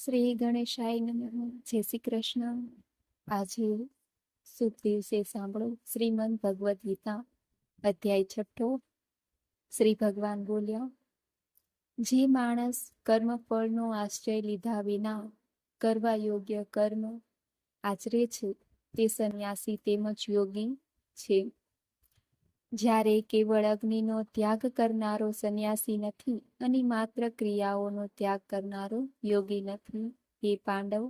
શ્રી ગણેશાય નમઃ. જય શ્રી કૃષ્ણ. આજે શુભ દિવસે સાંભળો શ્રીમદ ભગવદ્ ગીતા અધ્યાય 6. શ્રી ભગવાન બોલ્યા, જે માણસ કર્મફળનો આશ્રય લીધા વિના કરવા યોગ્ય કર્મ આચરે છે તે સંન્યાસી તેમજ યોગી છે. જ્યારે કેવળ અગ્નિનો ત્યાગ કરનારો સંન્યાસી નથી અને માત્ર ક્રિયાઓનો ત્યાગ કરનારો યોગી નથી. હે પાંડવ,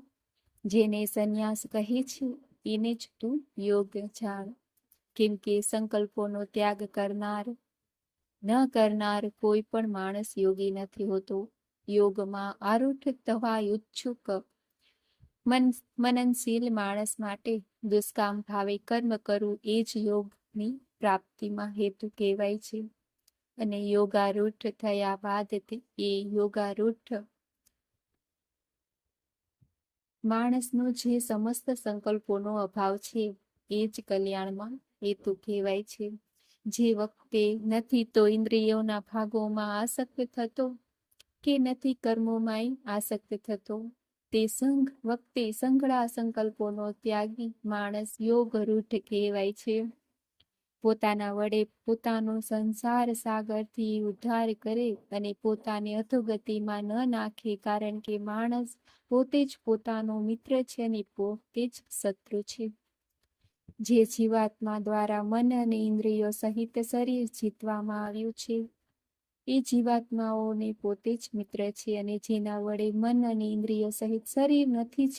જેને સંન્યાસ કહે છે એને જ તું યોગ જાણ. કેમ કે સંકલ્પોનો ત્યાગ ન કરનાર કોઈ પણ માણસ યોગી નથી હોતો. યોગમાં આરૂઢ થવા ઈચ્છુક મનનશીલ માણસ માટે દુષ્કામ ભાવે કર્મ કરવું એ જ યોગની પ્રાપ્તિમાં હેતુ કહેવાય છે. અને યોગારૂઢ થયા બાદ એ યોગારૂઢ માણસનો જે સમસ્ત સંકલ્પોનો અભાવ છે એ જ કલ્યાણમાં હેતુ કહેવાય છે. જે વખતે નથી તો ઇન્દ્રિયોના ભાગોમાં આસક્ત થતો કે નથી કર્મોમાંય આસક્ત થતો, તે વખતે સંઘળા સંકલ્પોનો ત્યાગી માણસ યોગરૂઢ કહેવાય છે. પોતાના વડે પોતાનો સંસાર સાગરથી ઉદ્ધાર કરે અને પોતાને અધોગતિમાં ન નાખે, કારણ કે માણસ પોતે જ પોતાનો મિત્ર છે અને પોતે જ શત્રુ છે. જે જીવાત્મા દ્વારા મન અને ઇન્દ્રિયો સહિત શરીર જીતવામાં આવ્યું છે એ જીવાત્માઓને પોતે જ મિત્ર છે, અને જેના વડે મન અને ઇન્દ્રિયો સહિત શરીર નથી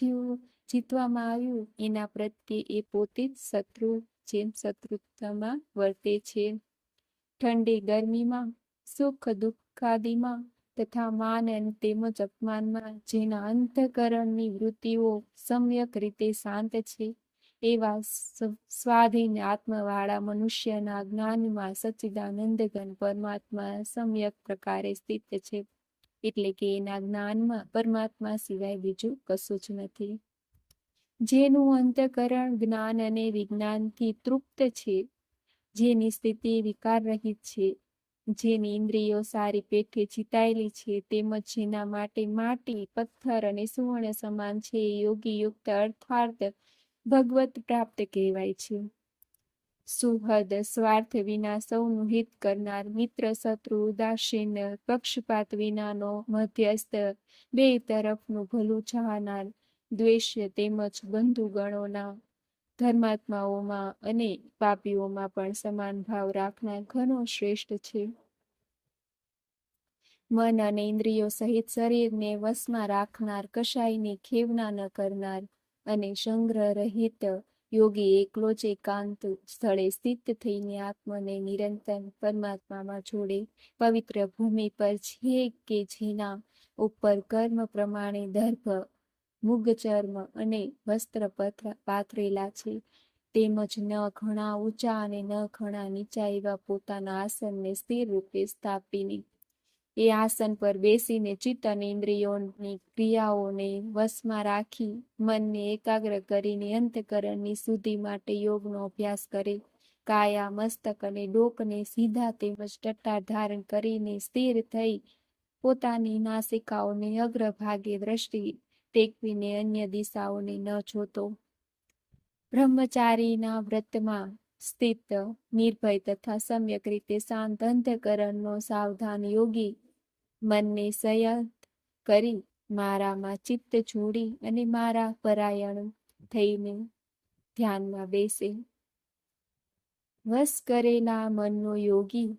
જીતવામાં આવ્યું એના પ્રત્યે એ પોતે જ શત્રુ જેમ શત્રુતામાં વર્તે છે. ઠંડી ગરમીમાં, સુખ દુઃખાદિમાં તથા માન તેમજ અપમાનમાં જેના અંતઃકરણની વૃત્તિઓ સમ્યક રીતે શાંત છે, એવા સ્વાધીન આત્મવાળા મનુષ્યના જ્ઞાનમાં સચ્ચિદાનંદ ઘન પરમાત્મા સમ્યક પ્રકારે સ્થિત છે. એટલે કે એના જ્ઞાનમાં પરમાત્મા સિવાય બીજું કશું જ નથી. જેનું અંતઃકરણ જ્ઞાન અને વિજ્ઞાનથી તૃપ્ત છે, જેની સ્થિતિ વિકાર રહિત છે, જેની ઇન્દ્રિયો સારી પેઠે જીતાયેલી છે, તેમજ જેના માટે માટી, પથ્થર અને સુવર્ણ સમાન છે, એ યોગી યુક્ત અર્થાર્થ ભગવત પ્રાપ્ત કહેવાય છે. સુહદ, સ્વાર્થ વિના સૌનું હિત કરનાર, મિત્ર શત્રુ ઉદાસીન, પક્ષપાત વિનાનો મધ્યસ્થ, બે તરફનું ભલું ચાહનાર, દ્વેષ્ય તેમજ બંધુગણોના ધર્માત્માઓમાં અને પાપીઓમાં પણ સમાન ભાવ રાખનાર ઘણો શ્રેષ્ઠ છે. મન અને ઇન્દ્રિયો સહિત શરીરને વશમાં રાખનાર, કશાયની ખેવના ન કરનાર અને સંગ્રહ રહિત યોગી એકલો જ એકાંત સ્થળે સ્થિત થઈને આત્મને નિરંતર પરમાત્મામાં જોડે. પવિત્ર ભૂમિ પર છે કે જેના ઉપર કર્મ પ્રમાણે દર્ભ, મુગચર્મ અને વસ્ત્ર પાથરેલા છે, તેમજ ન ઘણા ઊંચા અને ન ઘણા નીચા એવા પોતાના આસનને સ્થિર રૂપે સ્થાપીને એ આસન પર બેસીને ચિત્ત અને ઇન્દ્રિયોની ક્રિયાઓને વશમાં રાખી મનને એકાગ્ર કરીને અંતઃકરણની શુદ્ધિ માટે યોગનો અભ્યાસ કરે. કાયા, મસ્તક અને ડોકને સીધા તેમજ ટટ્ટાર ધારણ કરીને સ્થિર થઈ પોતાની નાસિકાઓને અગ્રભાગે દ્રષ્ટિ ટેકવીને અન્ય દિશાઓને ન જોતો, બ્રહ્મચારીના વ્રતમાં સ્થિત, નિર્ભય તથા સમ્યક રીતે શાંત અંતઃકરણનો સાવધાન યોગી મનને સંયત કરી મારામાં ચિત્ત જોડી અને મારા પરાયણ થઈને ધ્યાનમાં બેસે. વશ કરેલા મનનો યોગી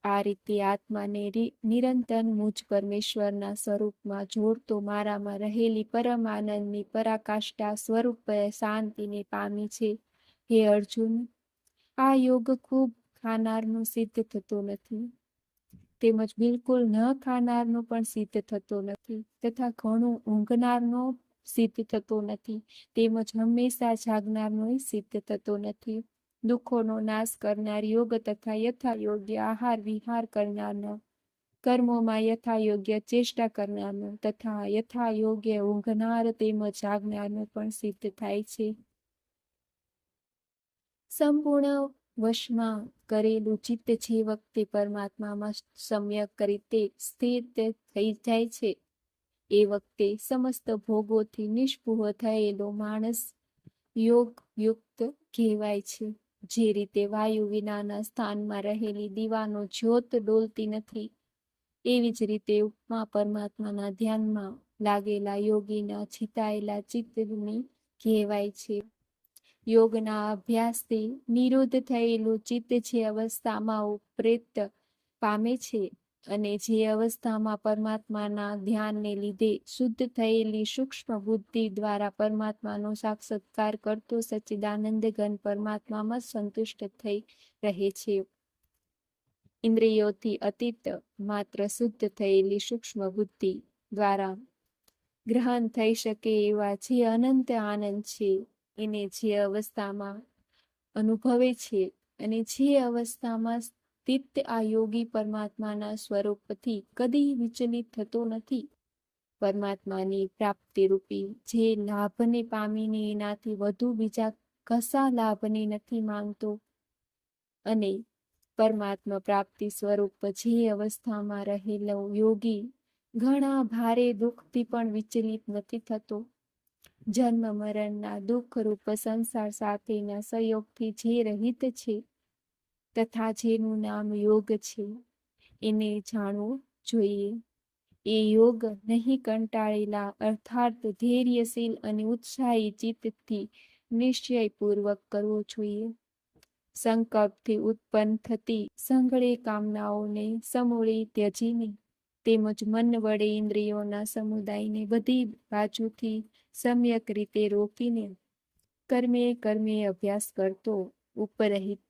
આ રીતે આત્માને નિરંતર મુજ પરમેશ્વરના સ્વરૂપમાં જોડતો મારામાં રહેલી પરમ આનંદની પરાકાષ્ઠા સ્વરૂપ શાંતિને પામી છે. હે અર્જુન, આ યોગ ખૂબ ખાનારનો સિદ્ધ થતો નથી, તેમજ બિલકુલ ન ખાનારનો પણ સિદ્ધ થતો નથી, તથા ઘણું ઊંઘનારનો સિદ્ધ થતો નથી, તેમજ હંમેશા જાગનારનો સિદ્ધ થતો નથી. દુઃખોનો નાશ કરનાર યોગ તથા યથાયોગ્ય આહાર વિહાર કરનારનો, કર્મોમાં યથાયોગ્ય ચેષ્ટા કરનારનો તથા યથાયોગ્ય ઊંઘનાર તેમજ જાગનારનો પણ સિદ્ધ થાય છે. સંપૂર્ણ વશમાં કરેલું ચિત્ત જે વખતે પરમાત્મામાં સમ્યક રીતે સ્થિર થઈ જાય છે એ વખતે સમસ્ત ભોગોથી નિષ્પૃહ થયેલો માણસ યોગ યુક્ત કહેવાય છે. જે રીતે વાયુ વિનાના સ્થાનમાં રહેલી દીવાનો જ્યોત ડોલતી નથી, એવી જ રીતે ઉપમા પરમાત્માના ધ્યાનમાં લાગેલા યોગીના છિતાયેલા ચિત્તની કહેવાય છે. યોગના અભ્યાસથી નિરુદ્ધ થયેલું ચિત્ત જે અવસ્થામાં ઉપરેત પામે છે અને જે અવસ્થામાં પરમાત્માના ધ્યાનને લીધે શુદ્ધ થયેલી સૂક્ષ્મ બુદ્ધિ દ્વારા પરમાત્માનો સાક્ષાત્કાર કરતો સચ્ચિદાનંદ ઘન પરમાત્મામાં સંતુષ્ટ થઈ રહે છે. ઇન્દ્રિયોથી અતીત માત્ર શુદ્ધ થયેલી સૂક્ષ્મ બુદ્ધિ દ્વારા ગ્રહણ થઈ શકે એવા જે અનંત આનંદ છે, એને જે અવસ્થામાં અનુભવે છે અને જે અવસ્થામાં સ્થિત આ યોગી પરમાત્માના સ્વરૂપથી કદી વિચલિત થતો નથી, પરમાત્માની પ્રાપ્તિ રૂપી જે લાભને પામીને એનાથી વધુ બીજા કશા લાભને નથી માંગતો અને પરમાત્મા પ્રાપ્તિ સ્વરૂપ જે અવસ્થામાં રહેલો યોગી ઘણા ભારે દુઃખથી પણ વિચલિત નથી થતો. જન્મ મરણના દુઃખરૂપ સંસાર સાથેના સંયોગથી જે રહિત છે તથા જેનું નામ યોગ છે, એને જાણવું જોઈએ. એ યોગ નહીં કંટાળેલા અર્થાત ધૈર્યશીલ અને ઉત્સાહી ચિત્તથી નિશ્ચયપૂર્વક કરવો જોઈએ. સંકલ્પથી ઉત્પન્ન થતી સંઘળી કામનાઓને સમૂળે ત્યજીને તેમજ મન વડે ઇન્દ્રિયોના સમુદાયને બધી બાજુથી સમ્યક રીતે રોકીને કર્મે અભ્યાસ કરતો ઉપરહિત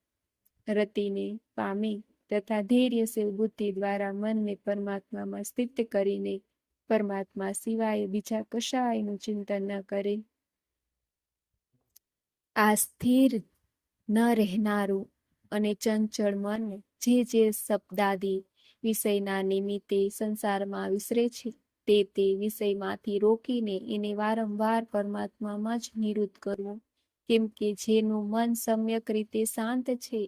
રતિને પામી તથા ધૈર્યશીલ બુદ્ધિ દ્વારા મનને પરમાત્મામાં સ્થિત કરીને પરમાત્મા સિવાય બીજા કશાયનું ચિંતન ન કરે. આ સ્થિર ન રહેનારું અને ચંચળ મન જે શબ્દાદી વિષયના નિમિત્તે સંસારમાં વિસરે છે, તે વિષયમાંથી રોકીને એને વારંવાર પરમાત્મામાં જ નિરુદ્ધ કરવું. કેમ કે જેનું મન સમ્યક રીતે શાંત છે,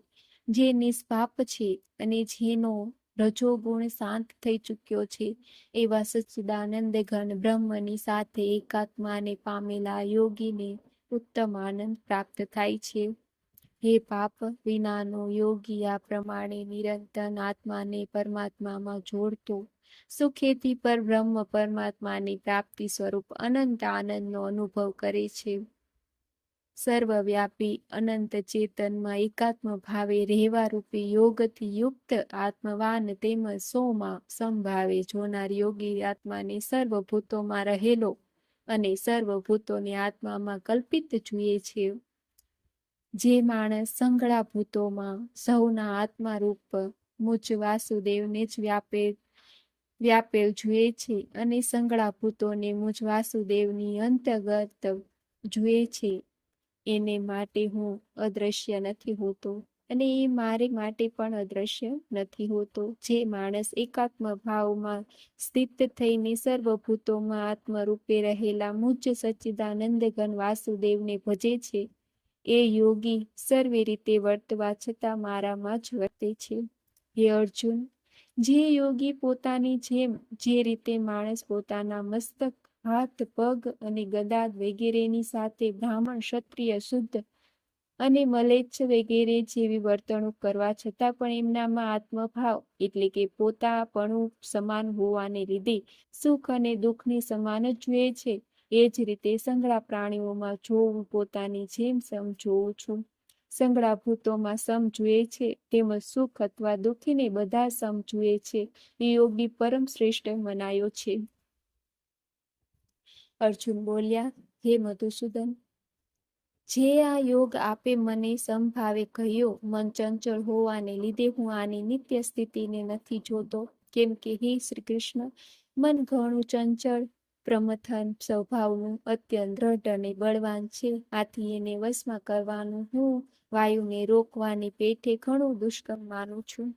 જે નિષ્પાપ છે અને જેનો રજોગુણ શાંત થઈ ચૂક્યો છે, એવા સચ્ચિદાનંદ ઘન બ્રહ્મની સાથે એકાત્માને પામેલા યોગીને ઉત્તમ આનંદ પ્રાપ્ત થાય છે. હે પાપ વિનાનો યોગી આ પ્રમાણે નિરંતર આત્માને પરમાત્મામાં જોડતો સુખેથી પરબ્રહ્મ પરમાત્માની પ્રાપ્તિ સ્વરૂપ અનંત આનંદનો અનુભવ કરે છે. સર્વવ્યાપી અનંત ચેતનમાં એકાત્મ ભાવે રહેવા રૂપી યોગથી યુક્ત આત્મવાન તેમજ સોમાં સમભાવે જોનાર યોગી આત્માને સર્વભૂતોમાં રહેલો અને સર્વભૂતોને આત્મામાં કલ્પિત જુએ છે. જે માણસ સંઘળા ભૂતોમાં સૌના આત્મારૂપ મુજ વાસુદેવને જ વ્યાપેલ જુએ છે અને સંઘળા ભૂતોને મુજ વાસુદેવની અંતર્ગત જુએ છે, એને માટે હું અદ્રશ્ય નથી હોતો અને એ મારે માટે પણ અદ્રશ્ય નથી હોતો. જે માણસ એકાત્મ ભાવમાં સ્થિત થઈને સર્વભૂતોમાં આત્મરૂપે રહેલા મુજ સચ્ચિદાનંદ ઘન વાસુદેવને ભજે છે, એ યોગી સર્વે રીતે વર્તવા છતાં મારામાં જ વર્તે છે. હે અર્જુન, જે યોગી પોતાની જેમ જે રીતે માણસ પોતાના મસ્તક, હાથ, પગ અને ગદા વગેરેની સાથે બ્રાહ્મણ, ક્ષત્રિય, શુદ્ધ અને મલેચ્છ વગેરે જેવી વર્તણૂક કરવા છતાં પણ એમનામાં આત્મભાવ એટલે કે પોતાપણું સમાન હોવાને લીધે સુખ અને દુઃખની સમાન જ જુએ છે, એ જ રીતે સંઘળા પ્રાણીઓમાં જોવું પોતાની જેમ સમ જોઉં છું. સંઘળા ભૂતોમાં સમ જુએ છે તેમજ સુખ અથવા દુઃખીને બધા સમ જુએ છે, એ યોગી પરમ શ્રેષ્ઠ મનાયો છે. અર્જુન બોલ્યા, હે મધુસૂદન, જે આ યોગ આપે મને સમભાવે કહ્યો, મન ચંચળ હોવાને લીધે હું આની નિત્ય સ્થિતિને નથી જોતો. કેમ કે હે શ્રી કૃષ્ણ, મન ઘણું ચંચળ પ્રમથન સ્વભાવનું અત્યંત દ્રઢ અને બળવાન છે. આથી એને વશમાં કરવાનું હું વાયુને રોકવાની પેઠે ઘણું દુષ્કર્મ માનું છું.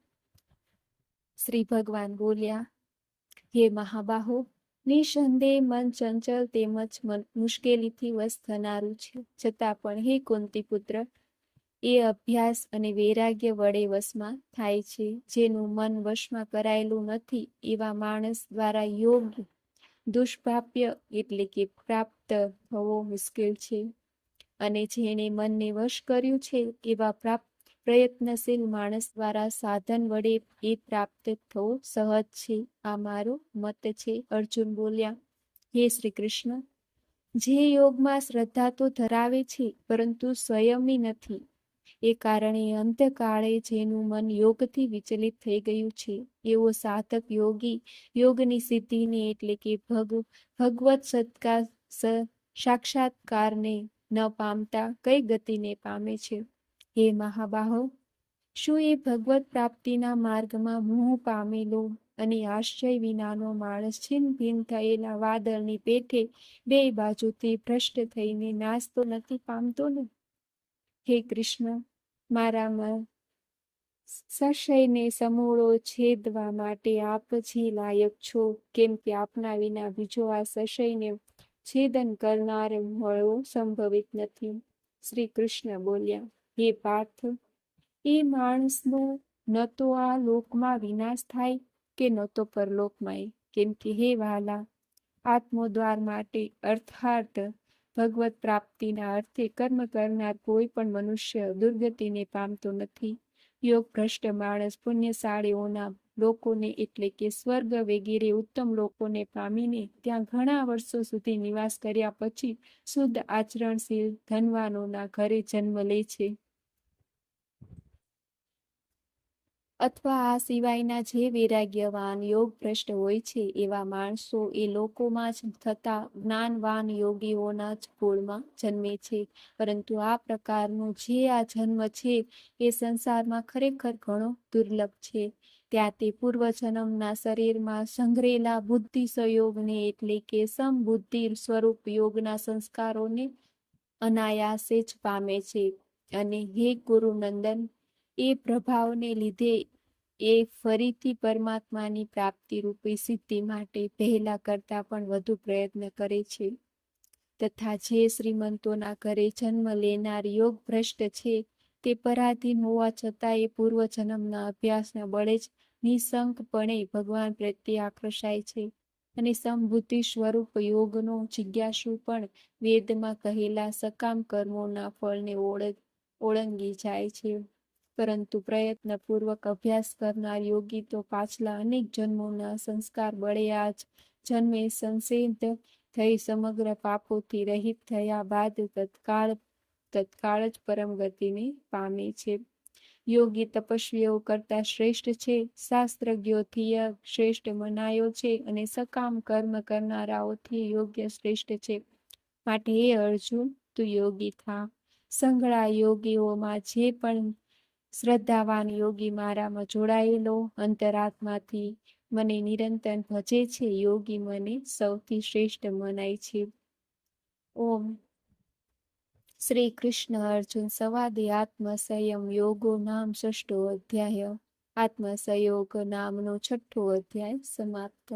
શ્રી ભગવાન બોલ્યા, હે મહાબાહો, નિસંદેહ મન ચંચળ તેમજ મુશ્કેલીથી વશ થનારું છે. છતાં પણ હે કુંતી પુત્ર, એ અભ્યાસ અને વૈરાગ્ય વડે વશમાં થાય છે. જેનું મન વશમાં કરાયેલું નથી એવા માણસ દ્વારા યોગ દુષ્પ્રાપ્ય એટલે કે પ્રાપ્ત થવો મુશ્કેલ છે, અને જેણે મનને વશ કર્યું છે એવા પ્રયત્નશીલ માણસ દ્વારા સાધન વડે એ પ્રાપ્ત થવું સહજ છે. આ મારો મત છે. અર્જુન બોલ્યા, હે શ્રી કૃષ્ણ, જે યોગમાં શ્રદ્ધા તો ધરાવે છે પરંતુ સંયમી નથી, એ કારણે અંતકાળે જેનું મન યોગથી વિચલિત થઈ ગયું છે, એવો સાધક યોગી યોગની સિદ્ધિને એટલે કે ભગવત સાક્ષાત્કારને ન પામતા કઈ ગતિને પામે છે? હે મહાબાહો, શું એ ભગવત પ્રાપ્તિના માર્ગમાં મોહ પામેલો અને આશ્ચર્ય વિનાનો માણસ છિન્ન ભિન્ન થયેલા વાદળની પેઠે બે બાજુથી ભ્રષ્ટ થઈને નાશ તો નથી પામતો ને? હે કૃષ્ણ, મારામાં સંશયને સમૂળો છેદવા માટે આપ જ લાયક છો, કેમ કે આપના વિના બીજો આ સંશયને છેદન કરનાર મળવો સંભવિત નથી. શ્રી કૃષ્ણ બોલ્યા, હે પાર્થ, એ માણસનો ન તો આ લોકમાં વિનાશ થાય કે ન તો પરલોકમાં, કેમ કે હે વહાલા, આત્મોદ્ધાર માટે અર્થાત ભગવત પ્રાપ્તિના અર્થે કર્મ કરનાર કોઈ પણ મનુષ્ય દુર્ગતિને પામતો નથી. યોગ ભ્રષ્ટ માણસ પુણ્યશાળીઓના લોકોને એટલે કે સ્વર્ગ વગેરે ઉત્તમ લોકોને પામીને ત્યાં ઘણા વર્ષો સુધી નિવાસ કર્યા પછી શુદ્ધ આચરણશીલ ધનવાનોના ઘરે જન્મ લે છે. અથવા આ સિવાયના જે વૈરાગ્યવાન યોગ ભ્રષ્ટ હોય છે એવા માણસો એ લોકોમાં જ થતા જ્ઞાનવાન યોગીઓના જ કુળમાં જન્મે છે. પરંતુ આ પ્રકારનો જે આ જન્મ છે એ સંસારમાં ખરેખર ઘણો દુર્લભ છે. ત્યાં તે પૂર્વજન્મના શરીરમાં સંઘરેલા બુદ્ધિ સંયોગને એટલે કે સમબુદ્ધિ સ્વરૂપ યોગના સંસ્કારોને અનાયાસે જ પામે છે. અને હે ગુરુનંદન, એ પ્રભાવને લીધે એ ફરીથી પરમાત્માની પ્રાપ્તિ રૂપી સિદ્ધિ માટે પહેલા કરતા પણ વધુ પ્રયત્ન કરે છે. તથા જે શ્રીમંતોના ઘરે જન્મ લેનાર યોગ ભ્રષ્ટ છે તે પરાધીન હોવા છતાં એ પૂર્વજન્મના અભ્યાસના બળે જ નિઃશંકપણે ભગવાન પ્રત્યે આકર્ષાય છે, અને સમબુદ્ધિ સ્વરૂપ યોગનો જિજ્ઞાસુ પણ વેદમાં કહેલા સકામ કર્મોના ફળને ઓળંગી જાય છે. પરંતુ પ્રયત્નપૂર્વક અભ્યાસ કરનાર યોગી તો પાછલા અનેક જન્મોના સંસ્કાર બળે આ જ જન્મે સંસિદ્ધ થઈ સમગ્ર પાપોથી રહિત થયા બાદ તત્કાળ જ પરમ ગતિને પામે છે. યોગી તપસ્વીઓ કરતા શ્રેષ્ઠ છે, શાસ્ત્રજ્ઞોથી શ્રેષ્ઠ મનાયો છે, અને સકામ કર્મ કરનારાઓથી યોગ્ય શ્રેષ્ઠ છે. માટે હે અર્જુન, તું યોગી થા. સંઘળા યોગીઓમાં જે પણ શ્રદ્ધાવાન યોગી મારામાં જોડાયેલો અંતરાત્માથી મને નિરંતર ભજે છે, યોગી મને સૌથી શ્રેષ્ઠ મનાય છે. ઓમ. શ્રી કૃષ્ણ અર્જુન સંવાદે આત્મસંયમ યોગો નામ ષષ્ઠો અધ્યાય. આત્મસંયોગ નામનો છઠ્ઠો અધ્યાય સમાપ્ત.